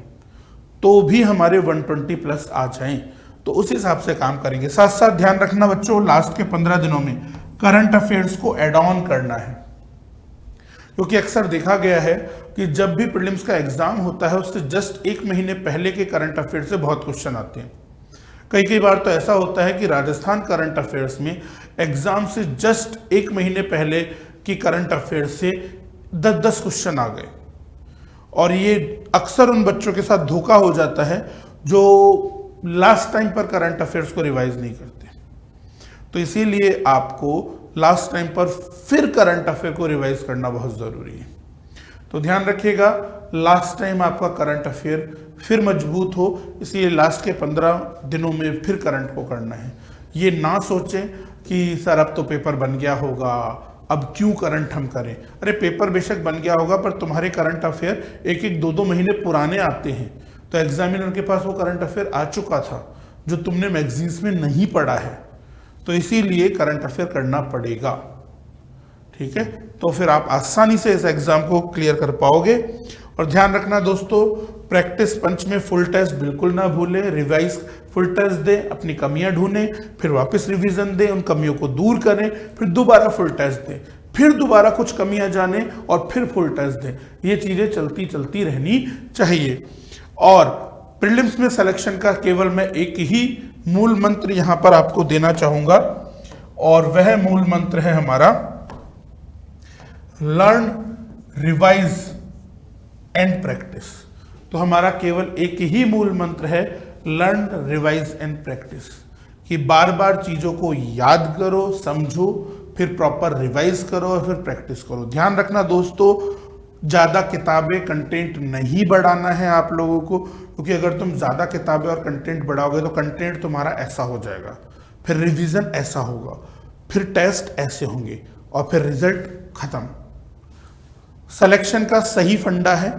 तो भी हमारे 120 प्लस आ जाएं, तो उस हिसाब से काम करेंगे। साथ साथ ध्यान रखना बच्चों, लास्ट के 15 दिनों में करंट अफेयर्स को एड ऑन करना है, क्योंकि अक्सर देखा गया है कि जब भी प्रीलिम्स का एग्जाम होता है उससे जस्ट 1 महीने पहले के करंट अफेयर से बहुत क्वेश्चन आते हैं। कई बार तो ऐसा होता है कि राजस्थान करंट अफेयर्स में एग्जाम से जस्ट 1 महीने पहले की करंट अफेयर से 10-10 क्वेश्चन आ गए, और ये अक्सर उन बच्चों के साथ धोखा हो जाता है जो लास्ट टाइम पर करंट अफेयर्स को रिवाइज नहीं करते। तो इसीलिए आपको लास्ट टाइम पर फिर करंट अफेयर को रिवाइज करना बहुत जरूरी है। तो ध्यान रखिएगा, लास्ट टाइम आपका करंट अफेयर फिर मजबूत हो, इसलिए लास्ट के 15 दिनों में फिर करंट को करना है। ये ना सोचें कि सर अब तो पेपर बन गया होगा, अब क्यों करंट हम करें। अरे पेपर बेशक बन गया होगा, पर तुम्हारे करंट अफेयर 1-1, 2-2 महीने पुराने आते हैं, तो एग्जामिनर के पास वो करंट अफेयर आ चुका था जो तुमने मैगजीन्स में नहीं पढ़ा है, तो इसीलिए करंट अफेयर करना पड़ेगा। ठीक है, तो फिर आप आसानी से इस एग्जाम को क्लियर कर पाओगे। और ध्यान रखना दोस्तों, प्रैक्टिस पंच में फुल टेस्ट बिल्कुल ना भूलें, रिवाइज फुल टेस्ट दें, अपनी कमियां ढूंढें, फिर वापस रिवीजन दें, उन कमियों को दूर करें, फिर दोबारा फुल टेस्ट दें, फिर दोबारा कुछ कमियां जानें और फिर फुल टेस्ट दें। ये चीजें चलती चलती रहनी चाहिए। और प्रीलिम्स में सिलेक्शन का केवल मैं एक ही मूल मंत्र यहां पर आपको देना चाहूंगा, और वह मूल मंत्र है हमारा लर्न, रिवाइज एंड प्रैक्टिस। तो हमारा केवल एक ही मूल मंत्र है, लर्न, रिवाइज एंड प्रैक्टिस, कि बार बार चीजों को याद करो, समझो, फिर प्रॉपर रिवाइज करो और फिर प्रैक्टिस करो। ध्यान रखना दोस्तों, ज्यादा किताबें, कंटेंट नहीं बढ़ाना है आप लोगों को, क्योंकि अगर तुम ज्यादा किताबें और कंटेंट बढ़ाओगे तो कंटेंट तुम्हारा ऐसा हो जाएगा, फिर रिवीजन ऐसा होगा, फिर टेस्ट ऐसे होंगे और फिर रिजल्ट खत्म। सिलेक्शन का सही फंडा है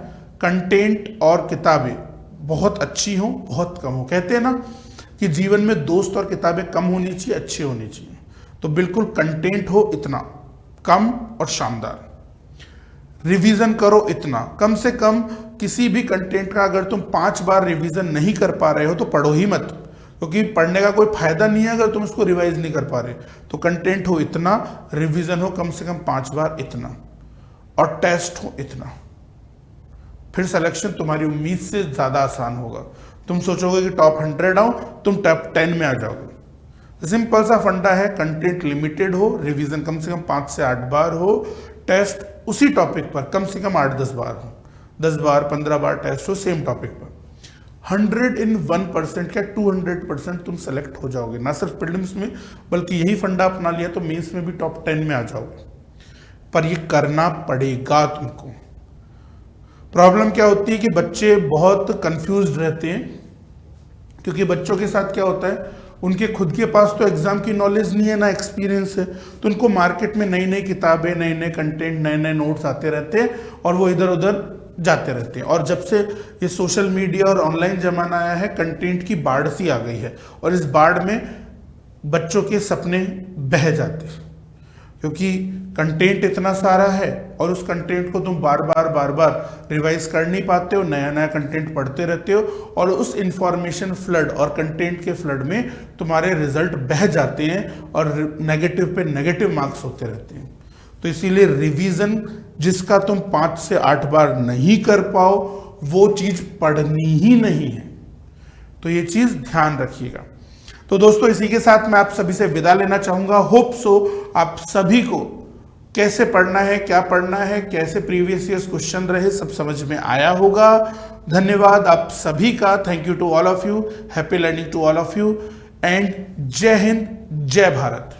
कंटेंट और किताबें बहुत अच्छी हो, बहुत कम हो। कहते हैं ना कि जीवन में दोस्त और किताबें कम होनी चाहिए, अच्छी होनी चाहिए, तो बिल्कुल कंटेंट हो इतना कम और शानदार, रिवीजन करो इतना कम से कम। किसी भी कंटेंट का अगर तुम 5 बार रिवीजन नहीं कर पा रहे हो तो पढ़ो ही मत, क्योंकि पढ़ने का कोई फायदा नहीं है अगर तुम इसको रिवाइज नहीं कर पा रहे। तो कंटेंट हो इतना, रिवीजन हो कम से कम 5 बार इतना, और टेस्ट हो इतना, फिर सिलेक्शन तुम्हारी उम्मीद से ज्यादा आसान होगा। तुम सोचोगे कि टॉप 100 आऊं, तुम टॉप 10 में आ जाओगे। सिंपल सा फंडा है, कंटेंट लिमिटेड हो, रिवीजन कम से कम 5 से 8 बार हो, टेस्ट उसी टॉपिक पर कम से कम 8-10 बार हो, 10 बार 15 बार टेस्ट हो सेम टॉपिक पर। 101% क्या 200% तुम सेलेक्ट हो जाओगे, ना सिर्फ प्रीलिम्स में बल्कि यही फंडा अपना लिया तो मेंस में भी टॉप 10 में आ जाओगे। पर ये करना पड़ेगा तुमको। प्रॉब्लम क्या होती है कि बच्चे बहुत कंफ्यूज्ड रहते हैं, क्योंकि बच्चों के साथ क्या होता है, उनके खुद के पास तो एग्जाम की नॉलेज नहीं है ना एक्सपीरियंस है, तो उनको मार्केट में नई नई किताबें, नए नए कंटेंट, नए नए नोट्स आते रहते हैं और वो इधर उधर जाते रहते हैं। और जब से ये सोशल मीडिया और ऑनलाइन जमाना आया है, कंटेंट की बाढ़ सी आ गई है, और इस बाढ़ में बच्चों के सपने बह जाते हैं, क्योंकि कंटेंट इतना सारा है और उस कंटेंट को तुम बार बार रिवाइज कर नहीं पाते हो, नया नया कंटेंट पढ़ते रहते हो, और उस इंफॉर्मेशन फ्लड और कंटेंट के फ्लड में तुम्हारे रिजल्ट बह जाते हैं और नेगेटिव पे नेगेटिव मार्क्स होते रहते हैं। तो इसीलिए रिवीजन जिसका तुम 5 से 8 बार नहीं कर पाओ, वो चीज पढ़नी ही नहीं है। तो ये चीज ध्यान रखिएगा। तो दोस्तों, इसी के साथ मैं आप सभी से विदा लेना चाहूंगा। होप सो आप सभी को कैसे पढ़ना है, क्या पढ़ना है, कैसे प्रीवियस ईयर्स क्वेश्चन रहे, सब समझ में आया होगा। धन्यवाद आप सभी का। Thank you to all of you. Happy learning to all of you and Jai Hind, जय भारत।